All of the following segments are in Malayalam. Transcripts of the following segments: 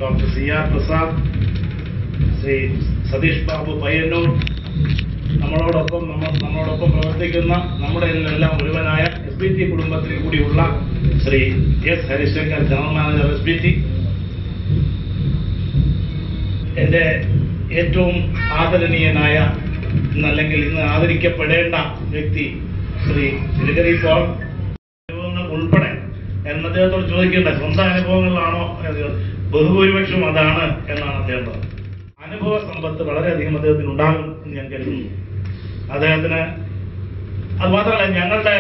Doctor C.R. പ്രസാദ്, ശ്രീ സതീഷ് ബാബു പയ്യന്നൂർ, നമ്മളോടൊപ്പം പ്രവർത്തിക്കുന്ന നമ്മുടെ എല്ലാം ഒരുവനായ SBT കുടുംബത്തിൽ കൂടിയുള്ള Shri S. Harishankar, general manager SBT, എൻ്റെ ഏറ്റവും ആദരണീയനായ അല്ലെങ്കിൽ ഇന്ന് ആദരിക്കപ്പെടേണ്ട വ്യക്തി ശ്രീ ഗ്രിഗറി പോൾ, അനുഭവങ്ങൾ ഉൾപ്പെടെ എന്ന് അദ്ദേഹത്തോട് ചോദിക്കേണ്ട സ്വന്തം അനുഭവങ്ങളാണോ, ബഹുഭൂരിപക്ഷവും അതാണ് എന്നാണ് അദ്ദേഹം പറഞ്ഞത്. അനുഭവ സമ്പത്ത് വളരെയധികം അദ്ദേഹത്തിന് ഉണ്ടാകും എന്ന് ഞാൻ കരുതുന്നു. അദ്ദേഹത്തിന് അത് മാത്രമല്ല, ഞങ്ങളുടെ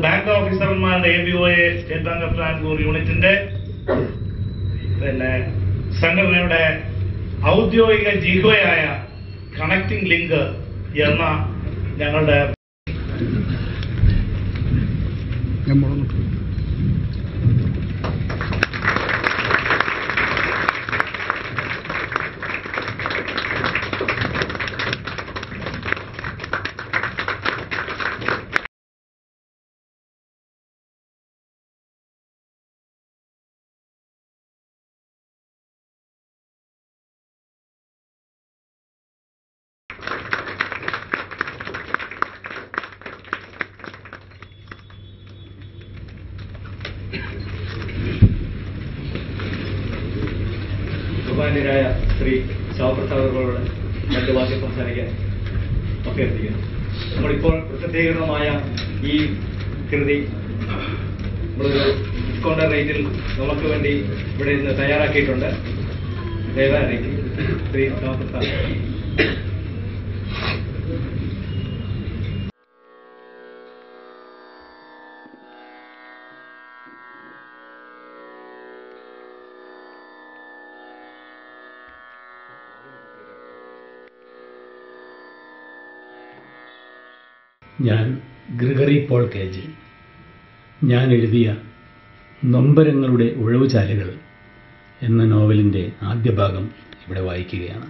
ബാങ്ക് ഓഫീസർമാരുടെ ABOA സ്റ്റേറ്റ് ബാങ്ക് ഓഫ് ട്രാൻസ്പൂർ യൂണിറ്റിന്റെ സംഘടനയുടെ ഔദ്യോഗിക ജിഹ്വയായ കണക്റ്റിംഗ് ലിങ്ക് എന്ന ഞങ്ങളുടെ ബഹുമാന്യരായ ശ്രീ ശിവപ്രസാദ് അവர்களോട് മറ്റു വാക്യം സംസാരിക്കാൻ അഭ്യർത്ഥിക്കുന്നു. നമ്മളിപ്പോൾ പ്രസിദ്ധീകരണമായ ഈ കൃതി നമ്മളൊരു ഡിസ്കൗണ്ടർ റേറ്റിൽ നമുക്ക് വേണ്ടി ഇവിടെ ഇന്ന് തയ്യാറാക്കിയിട്ടുണ്ട്. ദയവായി ശ്രീ ശിവപ്രസാദ്. ഞാൻ ഗ്രിഗറി പോൾ KG. ഞാൻ എഴുതിയ നൊമ്പരങ്ങളുടെ ഉഴവുചാലുകൾ എന്ന നോവലിൻ്റെ ആദ്യ ഭാഗം ഇവിടെ വായിക്കുകയാണ്.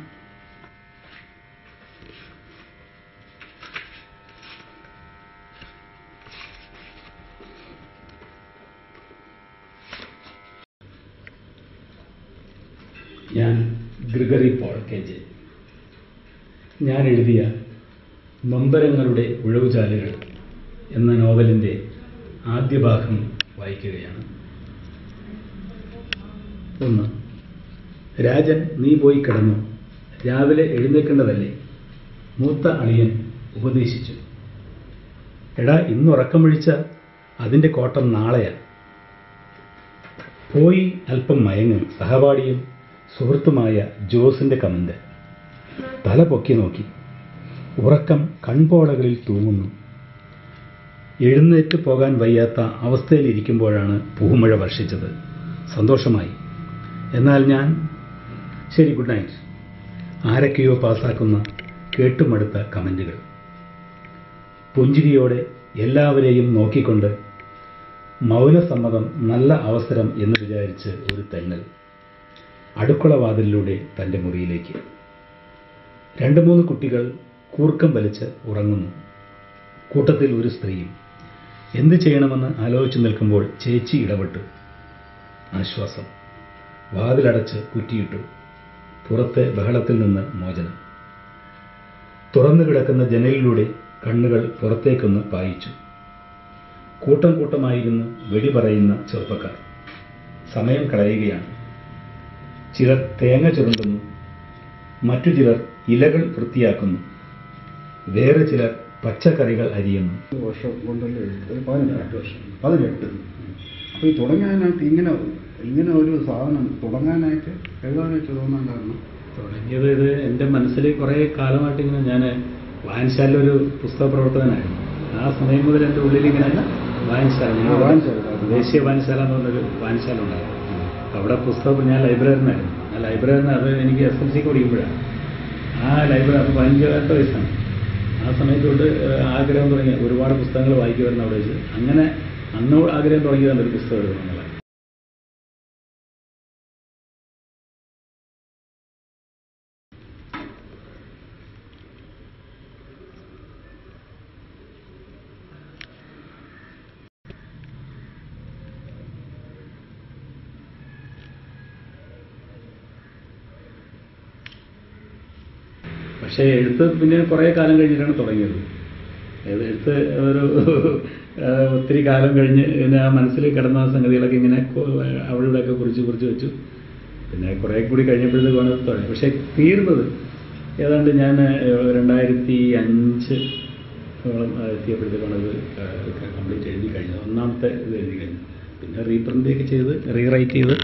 ഞാൻ ഗ്രിഗറി പോൾ KG. ഞാൻ എഴുതിയ നൊമ്പരങ്ങളുടെ ഉഴവുചാലുകൾ എന്ന നോവലിൻ്റെ ആദ്യ ഭാഗം വായിക്കുകയാണ്. 1. രാജൻ, നീ പോയി കിടന്നു, രാവിലെ എഴുന്നേൽക്കേണ്ടതല്ലേ? മൂത്ത അളിയൻ ഉപദേശിച്ചു. എടാ, ഇന്നുറക്കമൊഴിച്ച അതിൻ്റെ കോട്ടം നാളെയാ. പോയി അല്പം മയങ്ങും. സഹപാഠിയും സുഹൃത്തുമായ ജോസിൻ്റെ കമന്റ്. തല പൊക്കി നോക്കി. ഉറക്കം കൺപോളകളിൽ തൂങ്ങുന്നു. എഴുന്നേറ്റ് പോകാൻ വയ്യാത്ത അവസ്ഥയിലിരിക്കുമ്പോഴാണ് പൂമഴ വർഷിച്ചത്. സന്തോഷമായി. എന്നാൽ ഞാൻ ശരി, ഗുഡ് നൈറ്റ്. ആരൊക്കെയോ പാസാക്കുന്ന കേട്ടുമടുത്ത കമന്റുകൾ. പുഞ്ചിരിയോടെ എല്ലാവരെയും നോക്കിക്കൊണ്ട് മൗനസമ്മതം, നല്ല അവസരം എന്ന് വിചാരിച്ച് ഒരു തെന്നൽ. അടുക്കള വാതിലിലൂടെ തൻ്റെ മുറിയിലേക്ക്. 2-3 കുട്ടികൾ കൂർക്കം വലിച്ച് ഉറങ്ങുന്നു. കൂട്ടത്തിൽ ഒരു സ്ത്രീയും. എന്ത് ചെയ്യണമെന്ന് ആലോചിച്ചു നിൽക്കുമ്പോൾ ചേച്ചി ഇടപെട്ടു. ആശ്വാസം. വാതിലടച്ച് കുറ്റിയിട്ടു. പുറത്തെ ബഹളത്തിൽ നിന്ന് മോചനം. തുറന്നു കിടക്കുന്ന ജനലിലൂടെ കണ്ണുകൾ പുറത്തേക്കൊന്ന് പായിച്ചു. കൂട്ടം കൂട്ടമായിരുന്നു വെടി പറയുന്ന ചെറുപ്പക്കാർ. സമയം കളയുകയാണ്. ചിലർ തേങ്ങ ചുരുണ്ടുന്നു. മറ്റു ചിലർ ഇലകൾ വൃത്തിയാക്കുന്നു. വേറെ ചിലർ പച്ചക്കറികൾ അരിയുന്നു. വർഷം കൊണ്ടല്ലേ, 18 വർഷം, 18. അപ്പോൾ ഈ തുടങ്ങാനായിട്ട് ഇങ്ങനെ ഒരു സാധനം തുടങ്ങാനായിട്ട് എഴുതാനായിട്ട് തോന്നാൻ കാരണം തുടങ്ങിയത്, ഇത് എൻ്റെ മനസ്സിൽ കുറേ കാലമായിട്ട് ഇങ്ങനെ, ഞാൻ വായനശാലൊരു പുസ്തക പ്രവർത്തകനായിരുന്നു. ആ സമയം മുതൽ എൻ്റെ ഉള്ളിൽ ഇങ്ങനെ വായനശാല, ദേശീയ വായനശാല എന്ന് പറഞ്ഞൊരു വായനശാല ഉണ്ടായിരുന്നു. അവിടെ പുസ്തകം, ഞാൻ ലൈബ്രറിയനായിരുന്നു. ആ ലൈബ്രറിന് അത് എനിക്ക് SLC പഠിക്കുമ്പോഴാണ് ആ ലൈബ്രറി. അപ്പോൾ 15 വയസ്സാണ്. ആ സമയത്തോട്ട് ആഗ്രഹം തുടങ്ങി. ഒരുപാട് പുസ്തകങ്ങൾ വായിക്കുമായിരുന്നു അവിടെ വെച്ച്. അങ്ങനെ അന്ന് ആഗ്രഹം തുടങ്ങിയതാണ് ഒരു പുസ്തകം എഴുതണമെന്നുള്ളത്. പക്ഷേ എഴുത്ത് പിന്നെ കുറേ കാലം കഴിഞ്ഞിട്ടാണ് തുടങ്ങിയത്. എഴുത്ത് ഒരു ഒത്തിരി കാലം കഴിഞ്ഞ് പിന്നെ ആ മനസ്സിൽ കിടന്ന സംഗതികളൊക്കെ ഇങ്ങനെ അവളുടെയൊക്കെ കുറിച്ച് വെച്ചു. പിന്നെ കുറേ കൂടി കഴിഞ്ഞപ്പോഴത്തേക്കാണ് തുടങ്ങി. പക്ഷേ തീർന്നത് ഏതാണ്ട് ഞാൻ 2005 എത്തിയപ്പോഴത്തേക്കാണ് അത് കംപ്ലീറ്റ് എഴുതി കഴിഞ്ഞത്. ഒന്നാമത്തെ ഇത് എഴുതി കഴിഞ്ഞു. പിന്നെ റീപ്രിൻ്റൊക്കെ ചെയ്ത് റീറൈറ്റ് ചെയ്ത്